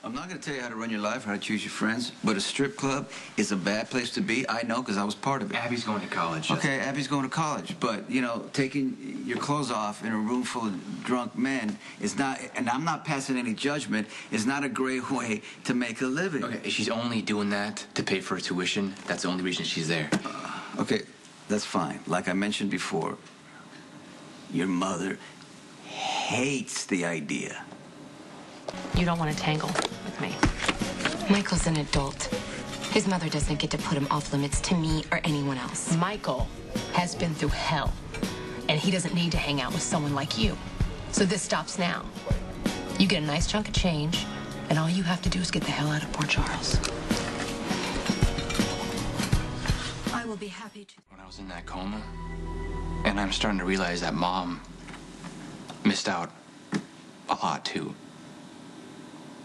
I'm not going to tell you how to run your life, how to choose your friends, but a strip club is a bad place to be. I know because I was part of it. Abby's going to college. Okay, Abby's going to college, but, you know, taking your clothes off in a room full of drunk men is not, and I'm not passing any judgment, is not a great way to make a living. Okay, she's only doing that to pay for her tuition. That's the only reason she's there. Okay, that's fine. Like I mentioned before, your mother hates the idea. You don't want to tangle with me. Michael's an adult. His mother doesn't get to put him off limits to me or anyone else. Michael has been through hell, and he doesn't need to hang out with someone like you. So this stops now. You get a nice chunk of change, and all you have to do is get the hell out of Port Charles. I will be happy to. When I was in that coma, and I'm starting to realize that Mom missed out a lot, too.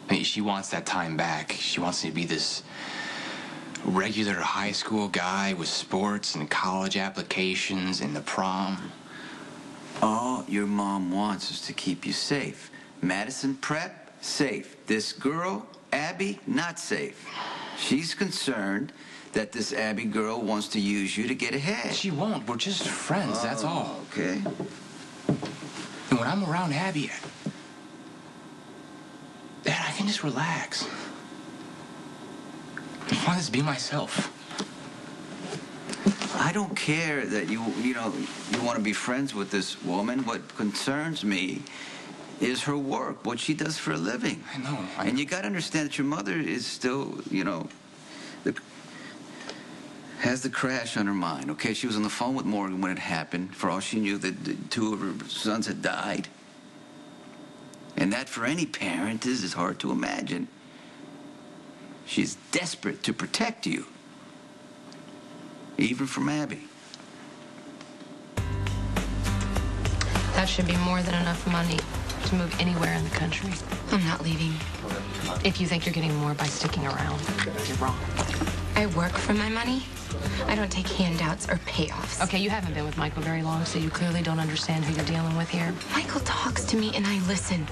I mean, she wants that time back. She wants me to be this regular high school guy with sports and college applications and the prom. All your mom wants is to keep you safe. Madison Prep, safe. This girl, Abby, not safe. She's concerned that this Abby girl wants to use you to get ahead. She won't. We're just friends, that's all. Okay. And when I'm around Abby, Dad, I can just relax. I want to just be myself. I don't care that you want to be friends with this woman. What concerns me is her work, what she does for a living. I know. And you got to understand that your mother is still, has the crash on her mind, okay? She was on the phone with Morgan when it happened. For all she knew, that two of her sons had died. And that, for any parent, is hard to imagine. She's desperate to protect you, even from Abby. That should be more than enough money to move anywhere in the country. I'm not leaving. If you think you're getting more by sticking around, you're wrong. I work for my money. I don't take handouts or payoffs. Okay, you haven't been with Michael very long, so you clearly don't understand who you're dealing with here. Michael talks to me and I listen.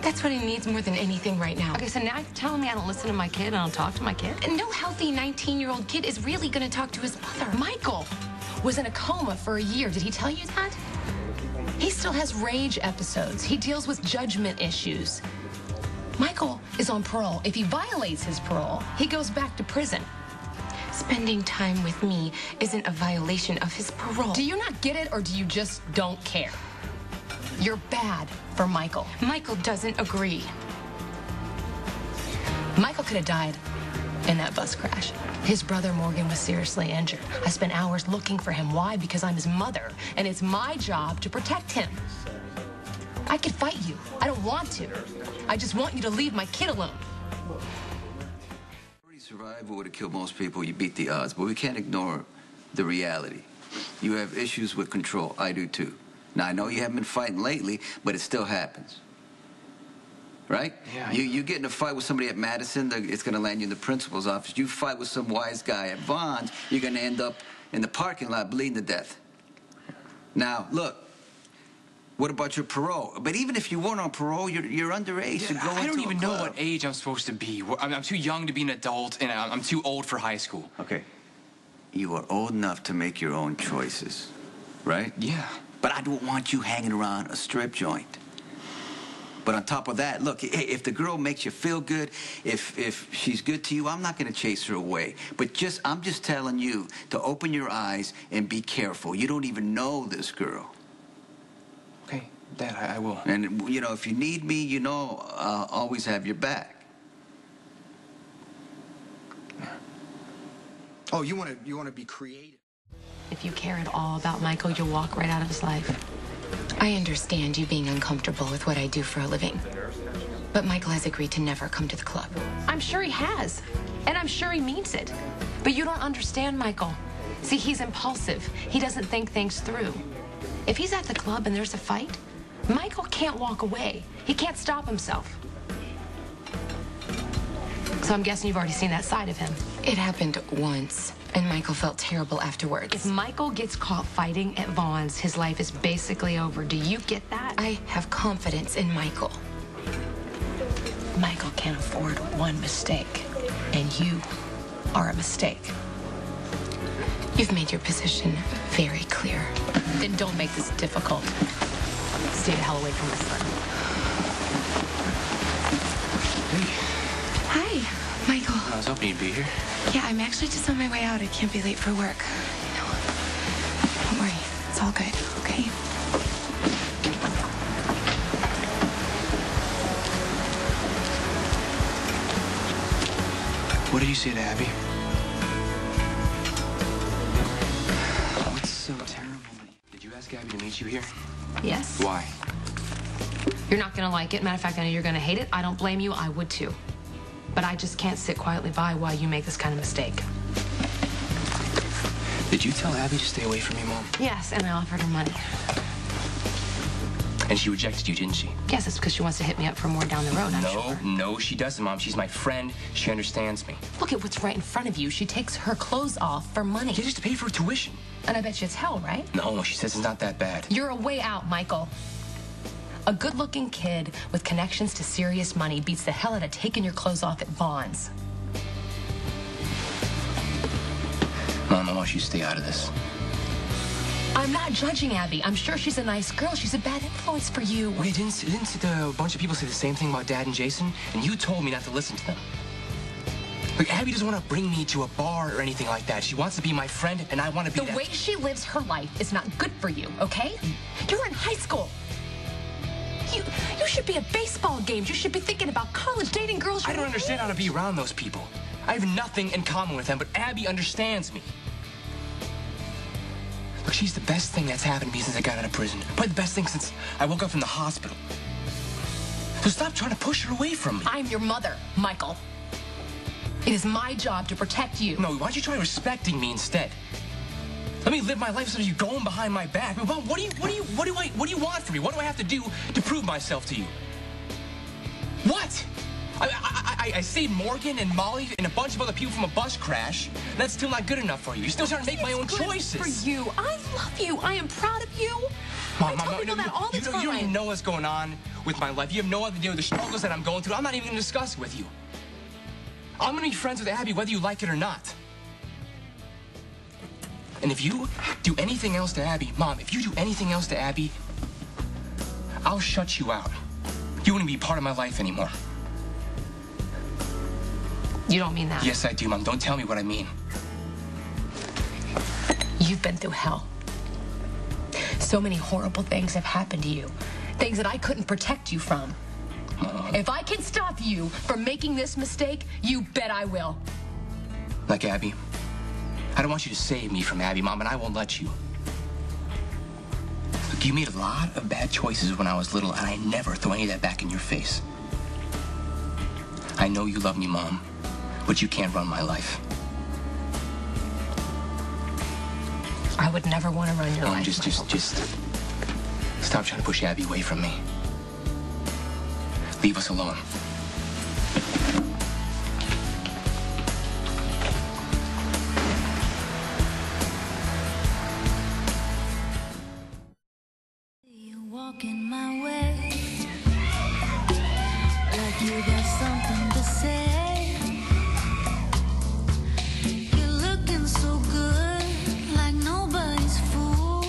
That's what he needs more than anything right now. Okay, so now you're telling me I don't listen to my kid and I don't talk to my kid? And no healthy 19-year-old kid is really gonna talk to his mother. Michael was in a coma for a year. Did he tell you that? He still has rage episodes. He deals with judgment issues. Michael is on parole. If he violates his parole, he goes back to prison. Spending time with me isn't a violation of his parole. Do you not get it, or do you just don't care? You're bad for Michael. Michael doesn't agree. Michael could have died in that bus crash. His brother Morgan was seriously injured. I spent hours looking for him. Why? Because I'm his mother, and it's my job to protect him. I could fight you. I don't want to. I just want you to leave my kid alone. Survival would have killed most people. You beat the odds, but we can't ignore the reality. You have issues with control. I do too. Now, I know you haven't been fighting lately, but it still happens. Right? Yeah. You get in a fight with somebody at Madison, it's going to land you in the principal's office. You fight with some wise guy at Vons, you're going to end up in the parking lot bleeding to death. Now, look, what about your parole? But even if you weren't on parole, you're underage. Yeah, I don't even know what age I'm supposed to be. I'm too young to be an adult, and I'm too old for high school. Okay. You are old enough to make your own choices, right? Yeah. But I don't want you hanging around a strip joint. But on top of that, look, if the girl makes you feel good, if she's good to you, I'm not going to chase her away. But I'm just telling you to open your eyes and be careful. You don't even know this girl. Okay, Dad, I will. And, if you need me, I'll always have your back. Oh, you want to be creative? If you care at all about Michael, you'll walk right out of his life. I understand you being uncomfortable with what I do for a living. But Michael has agreed to never come to the club. I'm sure he has. And I'm sure he means it. But you don't understand Michael. See, he's impulsive. He doesn't think things through. If he's at the club and there's a fight, Michael can't walk away. He can't stop himself. So I'm guessing you've already seen that side of him. It happened once, and Michael felt terrible afterwards. If Michael gets caught fighting at Vons, his life is basically over. Do you get that? I have confidence in Michael. Michael can't afford one mistake. And you are a mistake. You've made your position very clear. Then don't make this difficult. Stay the hell away from my son. Hi, Michael. I was hoping you'd be here. Yeah, I'm actually just on my way out. I can't be late for work. No. Don't worry. It's all good, okay? What did you say to Abby? What's so terrible? Did you ask Abby to meet you here? Yes? Why? You're not gonna like it. Matter of fact, I know you're gonna hate it. I don't blame you. I would too. But I just can't sit quietly by while you make this kind of mistake. Did you tell Abby to stay away from me, Mom? Yes, and I offered her money. And she rejected you, didn't she? Yes, it's because she wants to hit me up for more down the road, I'm sure. No, she doesn't, Mom. She's my friend. She understands me. Look at what's right in front of you. She takes her clothes off for money. Yeah, just to pay for her tuition. And I bet you it's hell, right? No, she says it's not that bad. You're a way out, Michael. A good-looking kid with connections to serious money beats the hell out of taking your clothes off at Vons. Mom, I want you to stay out of this. I'm not judging Abby. I'm sure she's a nice girl. She's a bad influence for you. Wait, didn't a bunch of people say the same thing about Dad and Jason? And you told me not to listen to them. Look, Abby doesn't want to bring me to a bar or anything like that. She wants to be my friend, and I want to be The way she lives her life is not good for you, okay? You're in high school. You should be at baseball games. You should be thinking about college, dating girls. I don't understand how to be around those people. I have nothing in common with them, but Abby understands me. Look, she's the best thing that's happened to me since I got out of prison. Probably the best thing since I woke up from the hospital. So stop trying to push her away from me. I'm your mother, Michael. It is my job to protect you. No, why don't you try respecting me instead? Let me live my life instead of you going behind my back. I mean, Mom, what do you want from me? What do I have to do to prove myself to you? What? I saved Morgan and Molly and a bunch of other people from a bus crash. That's still not good enough for you. You're still trying to make my own choices. For you. I love you. I am proud of you. Mom, I tell people that all the time. You don't even know what's going on with my life. You have no idea the struggles that I'm going through. I'm not even going to discuss it with you. I'm going to be friends with Abby whether you like it or not. And if you do anything else to Abby, Mom, if you do anything else to Abby, I'll shut you out. You wouldn't be part of my life anymore. You don't mean that. Yes, I do, Mom. Don't tell me what I mean. You've been through hell. So many horrible things have happened to you. Things that I couldn't protect you from. If I can stop you from making this mistake, you bet I will. Like Abby. I don't want you to save me from Abby, Mom, and I won't let you. Look, you made a lot of bad choices when I was little, and I never throw any of that back in your face. I know you love me, Mom, but you can't run my life. I would never want to run your life. Just stop trying to push Abby away from me. Leave us alone. You walking my way like you got something to say. You're looking so good, like nobody's fool,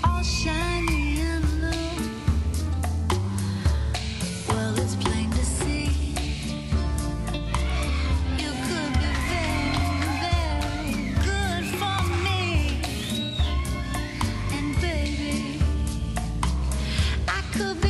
all shiny and blue. Well, it's plain to see you could be very, very good for me. And baby, I could be